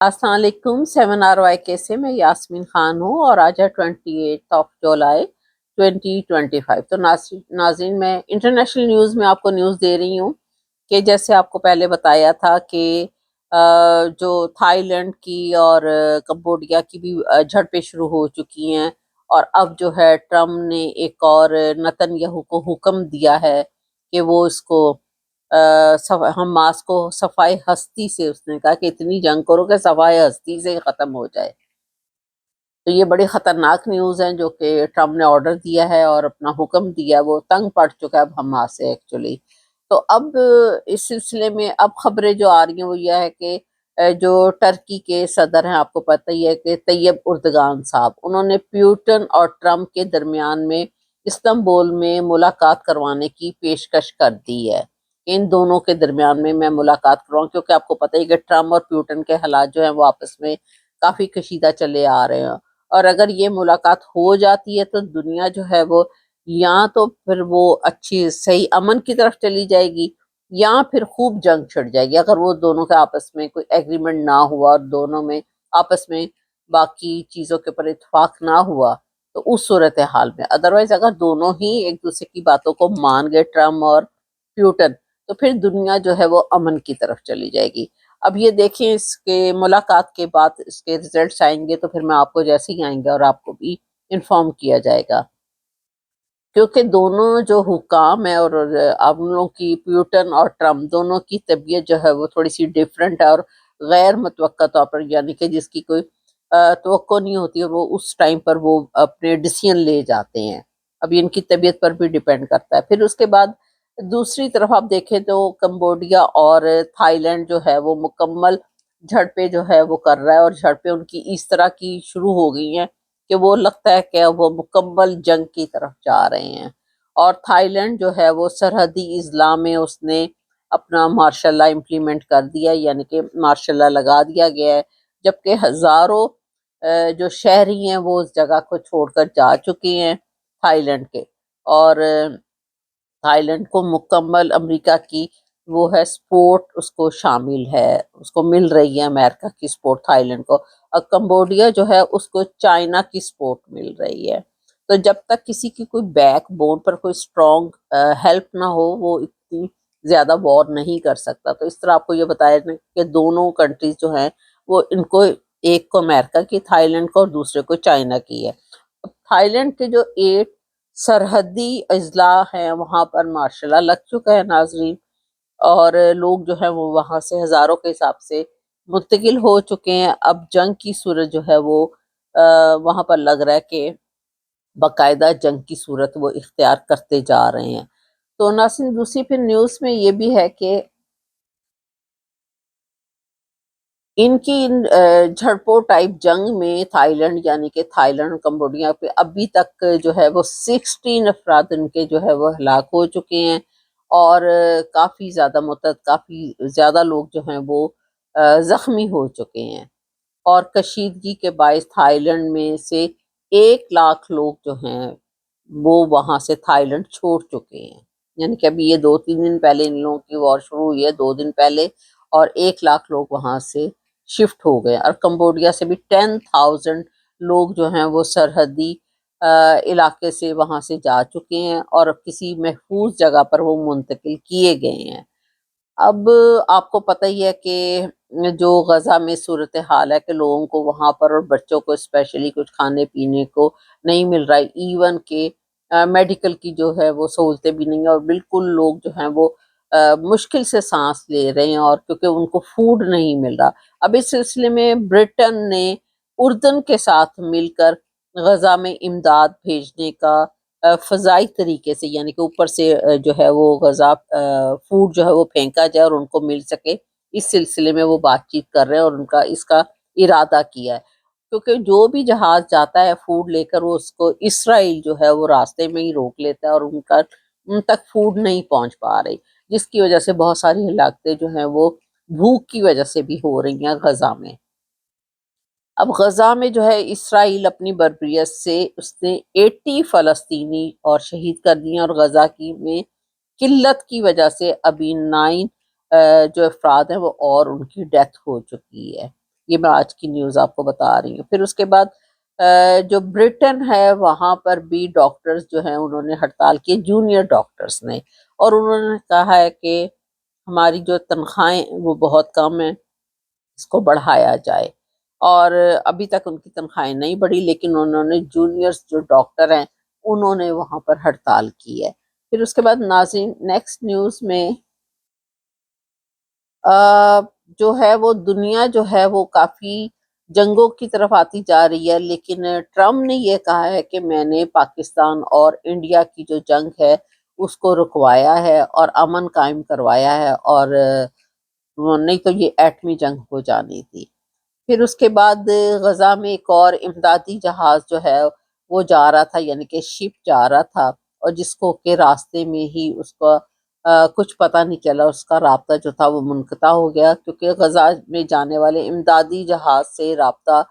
السلام علیکم 7 RY سے میں یاسمین خان ہوں اور آج ہے 28 جولائی 2025۔ تو ناظرین میں انٹرنیشنل نیوز میں آپ کو نیوز دے رہی ہوں کہ جیسے آپ کو پہلے بتایا تھا کہ جو تھائی لینڈ کی اور کمبوڈیا کی بھی جھڑپیں شروع ہو چکی ہیں، اور اب جو ہے ٹرمپ نے ایک اور نتن یاہو کو حکم دیا ہے کہ وہ اس کو حماس کو صفائی ہستی سے، اس نے کہا کہ اتنی جنگ کرو کہ صفائی ہستی سے ختم ہو جائے۔ تو یہ بڑی خطرناک نیوز ہے جو کہ ٹرمپ نے آرڈر دیا ہے اور اپنا حکم دیا، وہ تنگ پڑ چکا ہے اب حماس سے ایکچولی۔ تو اب اس سلسلے میں اب خبریں جو آ رہی ہیں وہ یہ ہے کہ جو ٹرکی کے صدر ہیں، آپ کو پتہ ہی ہے کہ طیب اردگان صاحب، انہوں نے پیوٹن اور ٹرمپ کے درمیان میں استنبول میں ملاقات کروانے کی پیشکش کر دی ہے۔ ان دونوں کے درمیان میں ملاقات کرواؤں، کیونکہ آپ کو پتہ ہی کہ ٹرمپ اور پیوٹن کے حالات جو ہیں وہ آپس میں کافی کشیدہ چلے آ رہے ہیں، اور اگر یہ ملاقات ہو جاتی ہے تو دنیا جو ہے وہ یا تو پھر وہ اچھی صحیح امن کی طرف چلی جائے گی، یا پھر خوب جنگ چھڑ جائے گی اگر وہ دونوں کے آپس میں کوئی ایگریمنٹ نہ ہوا اور دونوں میں آپس میں باقی چیزوں کے پر اتفاق نہ ہوا تو اس صورتحال میں۔ ادروائز اگر دونوں ہی ایک دوسرے کی باتوں کو مان گئے، ٹرمپ اور پیوٹن، تو پھر دنیا جو ہے وہ امن کی طرف چلی جائے گی۔ اب یہ دیکھیں اس کے ملاقات کے بعد اس کے ریزلٹس آئیں گے تو پھر میں آپ کو جیسے ہی آئیں گے اور آپ کو بھی انفارم کیا جائے گا، کیونکہ دونوں جو حکام ہیں اور ان لوگوں کی، پیوٹن اور ٹرمپ دونوں کی طبیعت جو ہے وہ تھوڑی سی ڈیفرنٹ ہے اور غیر متوقع طور پر، یعنی کہ جس کی کوئی توقع نہیں ہوتی اور وہ اس ٹائم پر وہ اپنے ڈیسیژن لے جاتے ہیں۔ اب ان کی طبیعت پر بھی ڈیپینڈ کرتا ہے۔ پھر اس کے بعد دوسری طرف آپ دیکھیں تو کمبوڈیا اور تھائی لینڈ جو ہے وہ مکمل جھڑپیں جو ہے وہ کر رہا ہے، اور جھڑپیں ان کی اس طرح کی شروع ہو گئی ہیں کہ وہ لگتا ہے کہ وہ مکمل جنگ کی طرف جا رہے ہیں۔ اور تھائی لینڈ جو ہے وہ سرحدی اضلاع میں اس نے اپنا مارشل لا امپلیمنٹ کر دیا، یعنی کہ مارشل لا لگا دیا گیا ہے، جبکہ ہزاروں جو شہری ہیں وہ اس جگہ کو چھوڑ کر جا چکے ہیں تھائی لینڈ کے، اور تھائی لینڈ کو مکمل امریکہ کی وہ ہے سپورٹ اس کو شامل ہے، اس کو مل رہی ہے امریکہ کی سپورٹ تھائی لینڈ کو، اور کمبوڈیا جو ہے اس کو چائنا کی سپورٹ مل رہی ہے۔ تو جب تک کسی کی کوئی بیک بون پر کوئی اسٹرانگ ہیلپ نہ ہو وہ اتنی زیادہ وار نہیں کر سکتا۔ تو اس طرح آپ کو یہ بتایا جائے کہ دونوں کنٹریز جو ہیں وہ ان کو، ایک کو امریکہ کی تھائی لینڈ کو اور دوسرے کو چائنا کی ہے۔ اب تھائی لینڈ کے جو 8 سرحدی اضلاع ہیں وہاں پر مارشل لا لگ چکا ہے ناظرین، اور لوگ جو ہیں وہ وہاں سے ہزاروں کے حساب سے منتقل ہو چکے ہیں۔ اب جنگ کی صورت جو ہے وہ وہاں پر لگ رہا ہے کہ باقاعدہ جنگ کی صورت وہ اختیار کرتے جا رہے ہیں۔ تو ناظرین دوسری پھر نیوز میں یہ بھی ہے کہ ان کی جھڑپوں ٹائپ جنگ میں تھائی لینڈ، یعنی کہ تھائی لینڈ کمبوڈیا پہ ابھی تک جو ہے وہ 16 افراد ان کے جو ہے وہ ہلاک ہو چکے ہیں، اور کافی زیادہ کافی زیادہ لوگ جو ہیں وہ زخمی ہو چکے ہیں، اور کشیدگی کے باعث تھائی لینڈ میں سے 1 لاکھ لوگ جو ہیں وہ وہاں سے تھائی لینڈ چھوڑ چکے ہیں، یعنی کہ ابھی یہ 2-3 دن پہلے ان لوگوں کی وار شروع ہوئی ہے، 2 دن پہلے، اور 1 لاکھ لوگ وہاں سے شفٹ ہو گئے، اور کمبوڈیا سے بھی 10,000 لوگ جو ہیں وہ سرحدی علاقے سے وہاں سے جا چکے ہیں اور کسی محفوظ جگہ پر وہ منتقل کیے گئے ہیں۔ اب آپ کو پتہ ہی ہے کہ جو غزہ میں صورتحال ہے کہ لوگوں کو وہاں پر اور بچوں کو اسپیشلی کچھ کھانے پینے کو نہیں مل رہا ہے، ایون کہ میڈیکل کی جو ہے وہ سہولتیں بھی نہیں ہیں، اور بالکل لوگ جو ہیں وہ مشکل سے سانس لے رہے ہیں، اور کیونکہ ان کو فوڈ نہیں مل رہا۔ اب اس سلسلے میں برٹن نے اردن کے ساتھ مل کر غزہ میں امداد بھیجنے کا فضائی طریقے سے، یعنی کہ اوپر سے جو ہے وہ غذا فوڈ جو ہے وہ پھینکا جائے اور ان کو مل سکے، اس سلسلے میں وہ بات چیت کر رہے ہیں، اور ان کا اس کا ارادہ کیا ہے، کیونکہ جو بھی جہاز جاتا ہے فوڈ لے کر وہ اس کو اسرائیل جو ہے وہ راستے میں ہی روک لیتا ہے، اور ان تک فوڈ نہیں پہنچ پا رہی، جس کی وجہ سے بہت ساری ہلاکتیں جو ہیں وہ بھوک کی وجہ سے بھی ہو رہی ہیں غزہ میں۔ اب غزہ میں جو ہے اسرائیل اپنی بربریت سے اس نے 80 فلسطینی اور شہید کر دیے، اور غزہ کی میں قلت کی وجہ سے ابھی 9 جو افراد ہیں وہ اور ان کی ڈیتھ ہو چکی ہے، یہ میں آج کی نیوز آپ کو بتا رہی ہوں۔ پھر اس کے بعد جو برٹن ہے وہاں پر بھی ڈاکٹرز جو ہیں انہوں نے ہڑتال کی، جونیئر ڈاکٹرز نے، اور انہوں نے کہا ہے کہ ہماری جو تنخواہیں وہ بہت کم ہیں، اس کو بڑھایا جائے۔ اور ابھی تک ان کی تنخواہیں نہیں بڑھی، لیکن انہوں نے جونیئرز جو ڈاکٹر ہیں انہوں نے وہاں پر ہڑتال کی ہے۔ پھر اس کے بعد ناظرین نیکسٹ نیوز میں جو ہے وہ دنیا جو ہے وہ کافی جنگوں کی طرف آتی جا رہی ہے، لیکن ٹرمپ نے یہ کہا ہے کہ میں نے پاکستان اور انڈیا کی جو جنگ ہے اس کو رکوایا ہے اور امن قائم کروایا ہے، اور نہیں تو یہ ایٹمی جنگ ہو جانی تھی۔ پھر اس کے بعد غزہ میں ایک اور امدادی جہاز جو ہے وہ جا رہا تھا، یعنی کہ شپ جا رہا تھا، اور جس کو کہ راستے میں ہی اس کا کچھ پتہ نہیں چلا، اس کا رابطہ جو تھا وہ منقطع ہو گیا، کیونکہ غزہ میں جانے والے امدادی جہاز سے رابطہ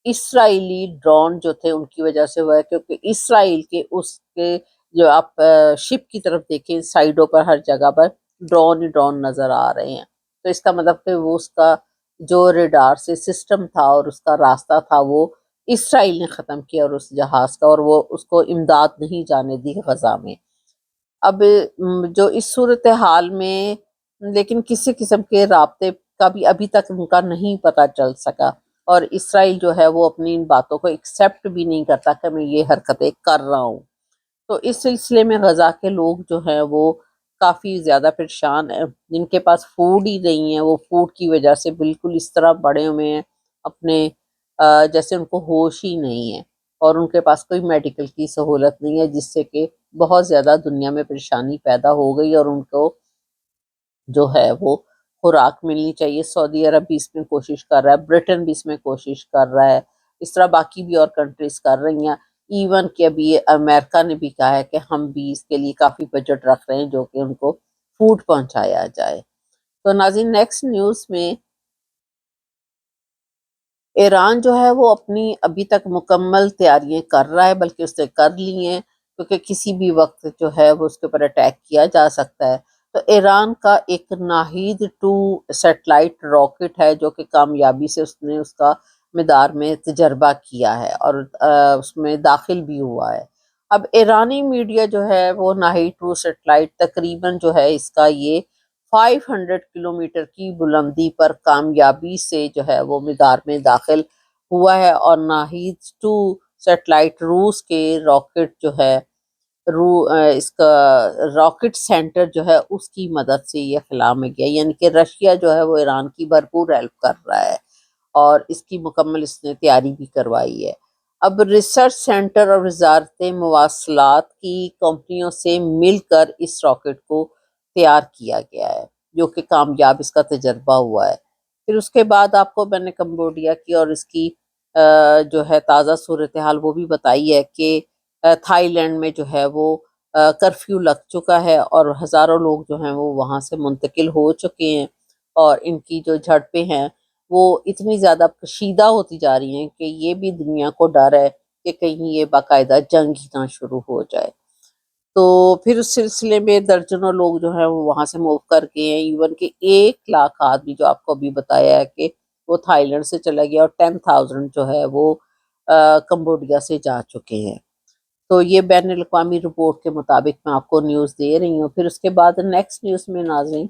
اسرائیلی ڈرون جو تھے ان کی وجہ سے ہوا ہے، کیونکہ اسرائیل کے اس کے جو آپ شپ کی طرف دیکھیں سائڈوں پر ہر جگہ پر ڈرون ہی ڈرون نظر آ رہے ہیں، تو اس کا مطلب کہ وہ اس کا جو ریڈار سے سسٹم تھا اور اس کا راستہ تھا وہ اسرائیل نے ختم کیا، اور اس جہاز کا، اور وہ اس کو امداد نہیں جانے دی غزہ میں۔ اب جو اس صورتحال میں لیکن کسی قسم کے رابطے کا بھی ابھی تک ان کا نہیں پتہ چل سکا، اور اسرائیل جو ہے وہ اپنی ان باتوں کو ایکسیپٹ بھی نہیں کرتا کہ میں یہ حرکتیں کر رہا ہوں۔ تو اس سلسلے میں غزہ کے لوگ جو ہیں وہ کافی زیادہ پریشان ہیں، جن کے پاس فوڈ ہی نہیں ہے، وہ فوڈ کی وجہ سے بالکل اس طرح بڑے ہوئے ہیں اپنے جیسے ان کو ہوش ہی نہیں ہے، اور ان کے پاس کوئی میڈیکل کی سہولت نہیں ہے، جس سے کہ بہت زیادہ دنیا میں پریشانی پیدا ہو گئی، اور ان کو جو ہے وہ خوراک ملنی چاہیے۔ سعودی عرب بھی اس میں کوشش کر رہا ہے، برٹن بھی اس میں کوشش کر رہا ہے، اس طرح باقی بھی اور کنٹریز کر رہی ہیں، ایون کہ ابھی امریکہ نے بھی کہا ہے کہ ہم بھی اس کے لیے کافی بجٹ رکھ رہے ہیں جو کہ ان کو فوڈ پہنچایا جائے۔ تو ناظرین نیکسٹ نیوز میں ایران جو ہے وہ اپنی ابھی تک مکمل تیاریاں کر رہا ہے، بلکہ اس نے کر لی ہیں، کیونکہ کسی بھی وقت جو ہے وہ اس کے اوپر اٹیک کیا جا سکتا ہے۔ تو ایران کا ایک ناہید 2 سیٹلائٹ راکٹ ہے جو کہ کامیابی سے اس نے اس کا مدار میں تجربہ کیا ہے، اور اس میں داخل بھی ہوا ہے۔ اب ایرانی میڈیا جو ہے وہ ناہید 2 سیٹلائٹ تقریباً جو ہے اس کا یہ 500 کلومیٹر کی بلندی پر کامیابی سے جو ہے وہ مدار میں داخل ہوا ہے، اور ناہید 2 سیٹلائٹ روس کے راکٹ جو ہے اس کا راکٹ سینٹر جو ہے اس کی مدد سے یہ خلا میں گیا، یعنی کہ رشیا جو ہے وہ ایران کی بھرپور ہیلپ کر رہا ہے، اور اس کی مکمل اس نے تیاری بھی کروائی ہے۔ اب ریسرچ سینٹر اور وزارت مواصلات کی کمپنیوں سے مل کر اس راکٹ کو تیار کیا گیا ہے، جو کہ کامیاب اس کا تجربہ ہوا ہے۔ پھر اس کے بعد آپ کو میں نے کمبوڈیا کی اور اس کی جو ہے تازہ صورتحال وہ بھی بتائی ہے کہ تھائی لینڈ میں جو ہے وہ کرفیو لگ چکا ہے، اور ہزاروں لوگ جو ہیں وہ وہاں سے منتقل ہو چکے ہیں، اور ان کی جو جھڑپیں ہیں وہ اتنی زیادہ کشیدہ ہوتی جا رہی ہیں کہ یہ بھی دنیا کو ڈر ہے کہ کہیں یہ باقاعدہ جنگ ہی نہ شروع ہو جائے۔ تو پھر اس سلسلے میں درجنوں لوگ جو ہیں وہ وہاں سے موو کر گئے ہیں، ایون کہ 1 لاکھ آدمی جو آپ کو ابھی بتایا ہے کہ وہ تھائی لینڈ سے چلا گیا، اور 10,000 جو ہے وہ کمبوڈیا سے جا چکے ہیں۔ تو یہ بین الاقوامی رپورٹ کے مطابق میں آپ کو نیوز دے رہی ہوں۔ پھر اس کے بعد نیکسٹ نیوز میں ناظرین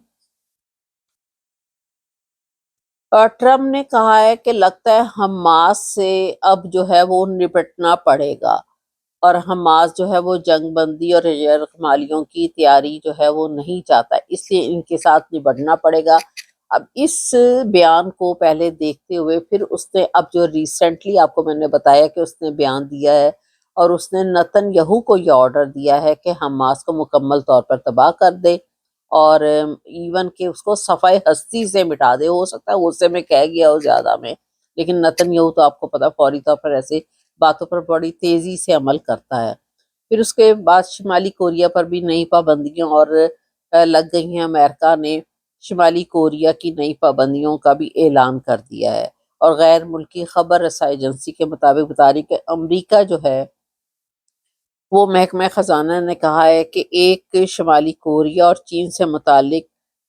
ٹرمپ نے کہا ہے کہ لگتا ہے حماس سے اب جو ہے وہ نپٹنا پڑے گا، اور حماس جو ہے وہ جنگ بندی اور یرغمالیوں کی تیاری جو ہے وہ نہیں چاہتا، اس لیے ان کے ساتھ نبٹنا پڑے گا۔ اب اس بیان کو پہلے دیکھتے ہوئے پھر اس نے اب جو ریسنٹلی آپ کو میں نے بتایا کہ اس نے بیان دیا ہے، اور اس نے نتن یہو کو یہ آرڈر دیا ہے کہ حماس کو مکمل طور پر تباہ کر دے، اور ایون کہ اس کو صفحہ ہستی سے مٹا دے۔ ہو سکتا ہے غصے میں کہہ گیا ہو زیادہ میں، لیکن نتن یہو تو آپ کو پتا فوری طور پر ایسے باتوں پر بڑی تیزی سے عمل کرتا ہے۔ پھر اس کے بعد شمالی کوریا پر بھی نئی پابندیاں اور لگ گئی ہیں۔ امریکہ نے شمالی کوریا کی نئی پابندیوں کا بھی اعلان کر دیا ہے، اور غیر ملکی خبر رسائی ایجنسی کے مطابق بتا رہی کہ امریکہ جو ہے وہ محکمہ خزانہ نے کہا ہے کہ ایک شمالی کوریا اور چین سے متعلق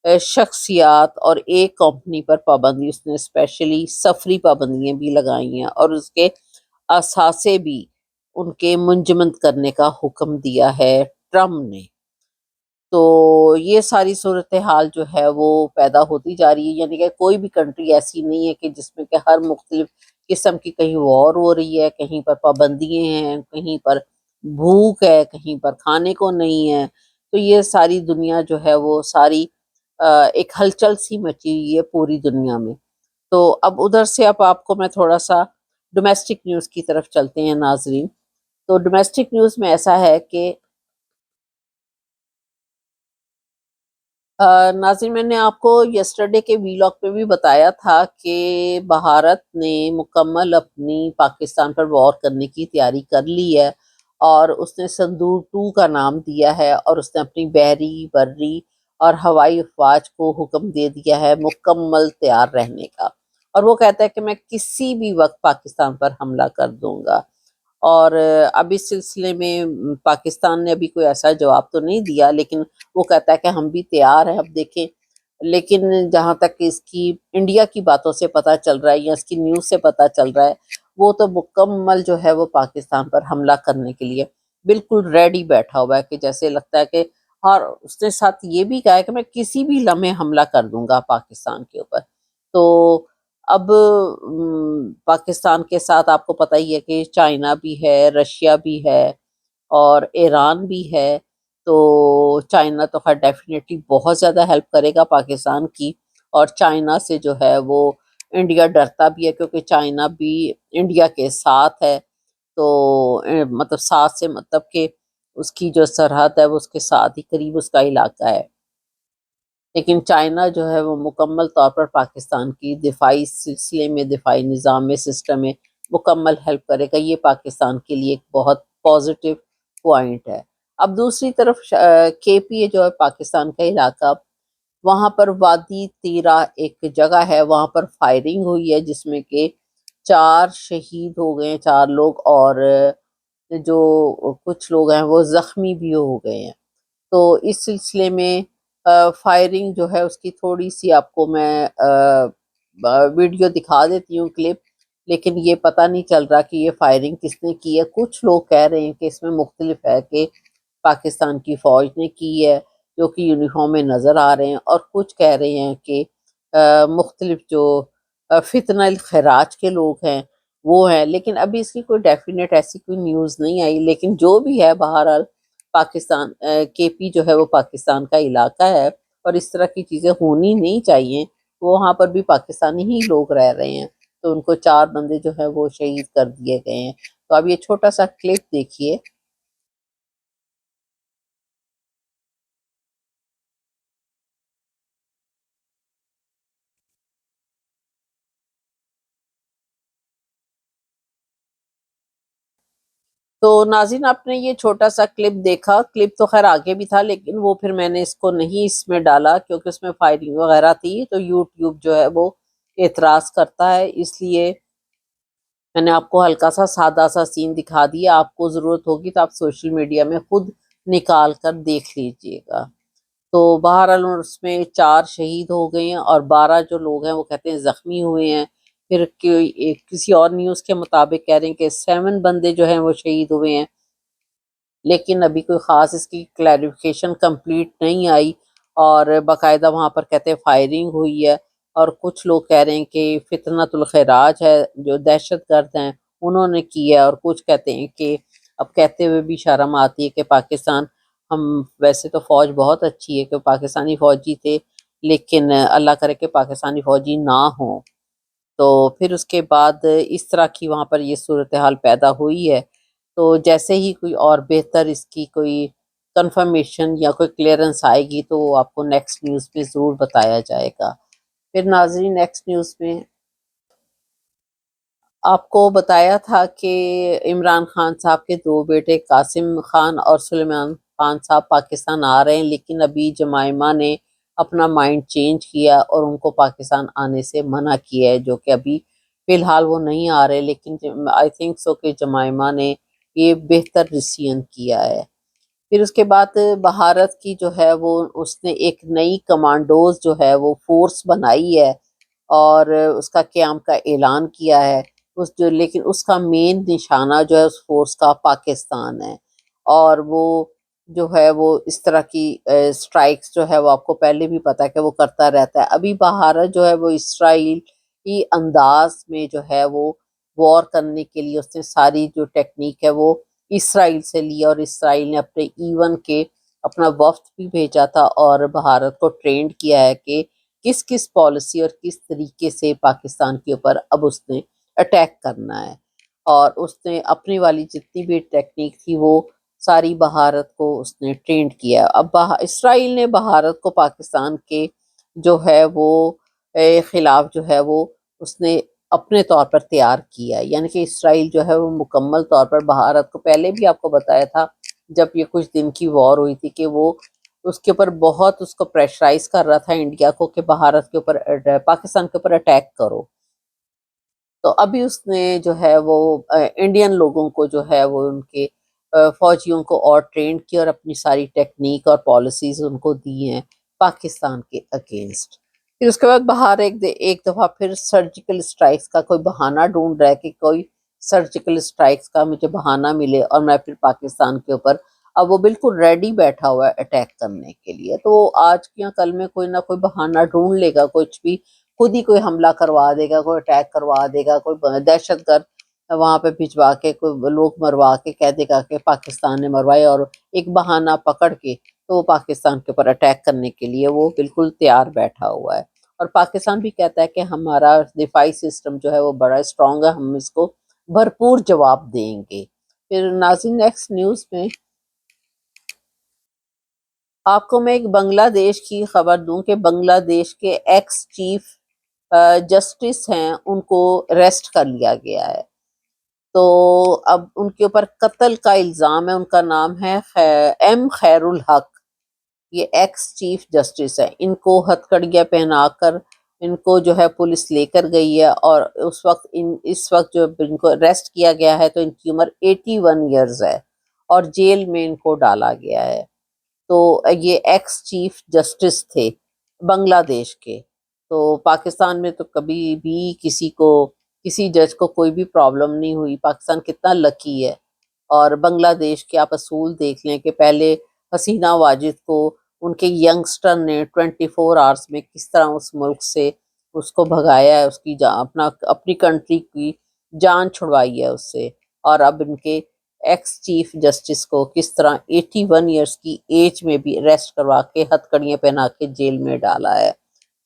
شخصیات اور ایک کمپنی پر پابندی اس نے اسپیشلی سفری پابندیاں بھی لگائی ہیں، اور اس کے اثاثے بھی ان کے منجمد کرنے کا حکم دیا ہے ٹرمپ نے۔ تو یہ ساری صورتحال جو ہے وہ پیدا ہوتی جا رہی ہے، یعنی کہ کوئی بھی کنٹری ایسی نہیں ہے کہ جس میں کہ ہر مختلف قسم کی کہیں وار ہو رہی ہے، کہیں پر پابندیاں ہیں، کہیں پر بھوک ہے، کہیں پر کھانے کو نہیں ہے۔ تو یہ ساری دنیا جو ہے وہ ساری ایک ہلچل سی مچی ہوئی ہے پوری دنیا میں۔ تو اب ادھر سے اب آپ کو میں تھوڑا سا ڈومیسٹک نیوز کی طرف چلتے ہیں ناظرین۔ تو ڈومیسٹک نیوز میں ایسا ہے کہ ناظرین، میں نے آپ کو یسٹرڈے کے ویلاگ پہ بھی بتایا تھا کہ بھارت نے مکمل اپنی پاکستان پر وار کرنے کی تیاری کر لی ہے، اور اس نے سندور 2 کا نام دیا ہے، اور اس نے اپنی بحری، بری اور ہوائی افواج کو حکم دے دیا ہے مکمل تیار رہنے کا، اور وہ کہتا ہے کہ میں کسی بھی وقت پاکستان پر حملہ کر دوں گا۔ اور اب اس سلسلے میں پاکستان نے ابھی کوئی ایسا جواب تو نہیں دیا، لیکن وہ کہتا ہے کہ ہم بھی تیار ہیں۔ اب دیکھیں، لیکن جہاں تک اس کی انڈیا کی باتوں سے پتہ چل رہا ہے یا اس کی نیوز سے پتہ چل رہا ہے، وہ تو مکمل جو ہے وہ پاکستان پر حملہ کرنے کے لیے بالکل ریڈی بیٹھا ہوا ہے، کہ جیسے لگتا ہے کہ، اور اس نے ساتھ یہ بھی کہا ہے کہ میں کسی بھی لمحے حملہ کر دوں گا پاکستان کے اوپر۔ تو اب پاکستان کے ساتھ آپ کو پتہ ہی ہے کہ چائنا بھی ہے، رشیا بھی ہے، اور ایران بھی ہے۔ تو چائنا تو خیر ڈیفینیٹلی بہت زیادہ ہیلپ کرے گا پاکستان کی، اور چائنا سے جو ہے وہ انڈیا ڈرتا بھی ہے، کیونکہ چائنا بھی انڈیا کے ساتھ ہے۔ تو مطلب ساتھ سے مطلب کہ اس کی جو سرحد ہے وہ اس کے ساتھ ہی قریب اس کا علاقہ ہے، لیکن چائنا جو ہے وہ مکمل طور پر پاکستان کی دفاعی سلسلے میں، دفاعی نظام میں، سسٹم میں مکمل ہیلپ کرے گا۔ یہ پاکستان کے لیے ایک بہت پازیٹیو پوائنٹ ہے۔ اب دوسری طرف کے پی جو ہے پاکستان کا علاقہ، وہاں پر وادی تیرا ایک جگہ ہے، وہاں پر فائرنگ ہوئی ہے جس میں کہ 4 شہید ہو گئے ہیں، 4 لوگ، اور جو کچھ لوگ ہیں وہ زخمی بھی ہو گئے ہیں۔ تو اس سلسلے میں فائرنگ جو ہے اس کی تھوڑی سی آپ کو میں ویڈیو دکھا دیتی ہوں، کلپ، لیکن یہ پتہ نہیں چل رہا کہ یہ فائرنگ کس نے کی ہے۔ کچھ لوگ کہہ رہے ہیں کہ اس میں مختلف ہے کہ پاکستان کی فوج نے کی ہے، جو کہ یونیفارم میں نظر آ رہے ہیں، اور کچھ کہہ رہے ہیں کہ مختلف جو فتنہ الخراج کے لوگ ہیں وہ ہیں، لیکن ابھی اس کی کوئی ڈیفینیٹ ایسی کوئی نیوز نہیں آئی۔ لیکن جو بھی ہے، بہرحال پاکستان کے پی جو ہے وہ پاکستان کا علاقہ ہے، اور اس طرح کی چیزیں ہونی نہیں چاہیے۔ وہاں پر بھی پاکستانی ہی لوگ رہ رہے ہیں، تو ان کو 4 بندے جو ہیں وہ شہید کر دیے گئے ہیں۔ تو اب یہ چھوٹا سا کلپ دیکھیے۔ تو ناظرین، آپ نے یہ چھوٹا سا کلپ دیکھا، کلپ تو خیر آگے بھی تھا، لیکن وہ پھر میں نے اس کو نہیں اس میں ڈالا کیونکہ اس میں فائرنگ وغیرہ تھی، تو یوٹیوب جو ہے وہ اعتراض کرتا ہے، اس لیے میں نے آپ کو ہلکا سا سادہ سا سین دکھا دیا۔ آپ کو ضرورت ہوگی تو آپ سوشل میڈیا میں خود نکال کر دیکھ لیجئے گا۔ تو بہرحال اس میں 4 شہید ہو گئے ہیں، اور 12 جو لوگ ہیں وہ کہتے ہیں زخمی ہوئے ہیں۔ پھر کسی اور نیوز کے مطابق کہہ رہے ہیں کہ 7 بندے جو ہیں وہ شہید ہوئے ہیں، لیکن ابھی کوئی خاص اس کی کلیریفیکیشن کمپلیٹ نہیں آئی، اور باقاعدہ وہاں پر کہتے ہیں فائرنگ ہوئی ہے، اور کچھ لوگ کہہ رہے ہیں کہ فتنۃ الخراج ہے جو دہشت گرد ہیں انہوں نے کی ہے، اور کچھ کہتے ہیں کہ اب کہتے ہوئے بھی شرم آتی ہے کہ پاکستان، ہم ویسے تو فوج بہت اچھی ہے کہ پاکستانی فوجی تھے، لیکن اللہ کرے کہ پاکستانی فوجی نہ ہوں۔ تو پھر اس کے بعد اس طرح کی وہاں پر یہ صورتحال پیدا ہوئی ہے۔ تو جیسے ہی کوئی اور بہتر اس کی کوئی کنفرمیشن یا کوئی کلیئرنس آئے گی تو وہ آپ کو نیکسٹ نیوز میں ضرور بتایا جائے گا۔ پھر ناظرین، نیکسٹ نیوز میں آپ کو بتایا تھا کہ عمران خان صاحب کے 2 بیٹے قاسم خان اور سلیمان خان صاحب پاکستان آ رہے ہیں، لیکن ابھی جمائمہ نے اپنا مائنڈ چینج کیا اور ان کو پاکستان آنے سے منع کیا ہے، جو کہ ابھی فی الحال وہ نہیں آ رہے، لیکن آئی تھنک سو کہ جمائمہ نے یہ بہتر ڈیسیژن کیا ہے۔ پھر اس کے بعد بھارت کی جو ہے وہ اس نے ایک نئی کمانڈوز جو ہے وہ فورس بنائی ہے اور اس کا قیام کا اعلان کیا ہے، لیکن اس کا مین نشانہ جو ہے اس فورس کا پاکستان ہے، اور وہ جو ہے وہ اس طرح کی اسٹرائکس جو ہے وہ آپ کو پہلے بھی پتا ہے کہ وہ کرتا رہتا ہے۔ ابھی بھارت جو ہے وہ اسرائیل کی انداز میں جو ہے وہ وار کرنے کے لیے اس نے ساری جو ٹیکنیک ہے وہ اسرائیل سے لی، اور اسرائیل نے اپنے ایون کے اپنا وفد بھی بھیجا تھا اور بھارت کو ٹرینڈ کیا ہے کہ کس کس پالیسی اور کس طریقے سے پاکستان کے اوپر اب اس نے اٹیک کرنا ہے، اور اس نے اپنی والی جتنی بھی ٹیکنیک تھی وہ ساری بھارت کو اس نے ٹرینڈ کیا۔ اب اسرائیل نے بھارت کو پاکستان کے جو ہے وہ خلاف جو ہے وہ اس نے اپنے طور پر تیار کیا ہے، یعنی کہ اسرائیل جو ہے وہ مکمل طور پر بھارت کو، پہلے بھی آپ کو بتایا تھا جب یہ کچھ دن کی وار ہوئی تھی، کہ وہ اس کے اوپر بہت اس کو پریشرائز کر رہا تھا انڈیا کو کہ بھارت کے اوپر پاکستان کے اوپر اٹیک کرو۔ تو ابھی اس نے جو ہے وہ انڈین لوگوں کو جو ہے وہ ان کے فوجیوں کو اور ٹرینڈ کیا اور اپنی ساری ٹیکنیک اور پالیسیز ان کو دی ہیں پاکستان کے اگینسٹ۔ پھر اس کے بعد باہر ایک دفعہ پھر سرجیکل اسٹرائکس کا کوئی بہانہ ڈھونڈ رہا ہے کہ کوئی سرجیکل اسٹرائکس کا مجھے بہانہ ملے اور میں پھر پاکستان کے اوپر، اب وہ بالکل ریڈی بیٹھا ہوا ہے اٹیک کرنے کے لیے، تو آج یا کل میں کوئی نہ کوئی بہانہ ڈھونڈ لے گا، کچھ بھی خود ہی کوئی حملہ کروا دے گا، کوئی اٹیک کروا دے گا، کوئی دہشت گرد وہاں پہ بھجوا کے کوئی لوگ مروا کے کہہ دے گا کہ پاکستان نے مروائے، اور ایک بہانہ پکڑ کے تو وہ پاکستان کے اوپر اٹیک کرنے کے لیے وہ بالکل تیار بیٹھا ہوا ہے۔ اور پاکستان بھی کہتا ہے کہ ہمارا دفاعی سسٹم جو ہے وہ بڑا اسٹرانگ ہے، ہم اس کو بھرپور جواب دیں گے۔ پھر ناظرین نیکسٹ نیوز میں آپ کو میں ایک بنگلہ دیش کی خبر دوں کہ بنگلہ دیش کے ایکس چیف جسٹس ہیں، ان کو ریسٹ کر لیا گیا ہے، تو اب ان کے اوپر قتل کا الزام ہے۔ ان کا نام ہے ایم خیر الحق، یہ ایکس چیف جسٹس ہے۔ ان کو ہتھ کڑیاں پہنا کر ان کو جو ہے پولیس لے کر گئی ہے، اور اس وقت جو ان کو ریسٹ کیا گیا ہے تو ان کی عمر 81 ایئرز ہے، اور جیل میں ان کو ڈالا گیا ہے۔ تو یہ ایکس چیف جسٹس تھے بنگلہ دیش کے۔ تو پاکستان میں تو کبھی بھی کسی جج کو کوئی بھی پرابلم نہیں ہوئی، پاکستان کتنا لکی ہے۔ اور بنگلہ دیش کے آپ اصول دیکھ لیں کہ پہلے حسینہ واجد کو ان کے ینگسٹر نے 24 آورس میں کس طرح اس ملک سے اس کو بھگایا ہے، اس کی اپنی کنٹری کی جان چھڑوائی ہے اس سے، اور اب ان کے ایکس چیف جسٹس کو کس طرح 81 ایئرس کی ایج میں بھی ریسٹ کروا کے ہتھ کڑیاں پہنا کے جیل میں ڈالا ہے۔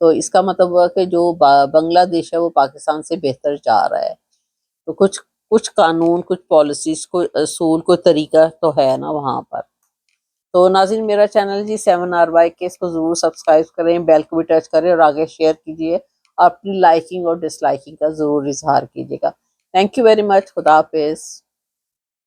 تو اس کا مطلب ہوا کہ جو بنگلہ دیش ہے وہ پاکستان سے بہتر جا رہا ہے۔ تو کچھ قانون، کچھ پالیسیز، کوئی اصول، کوئی طریقہ تو ہے نا وہاں پر۔ تو ناظرین میرا چینل جی 7 RY کے، اس کو ضرور سبسکرائب کریں، بیل کو بھی ٹچ کریں اور آگے شیئر کیجیے، اپنی لائکنگ اور ڈس لائکنگ کا ضرور اظہار کیجیے گا۔ تھینک یو ویری مچ، خدا حافظ۔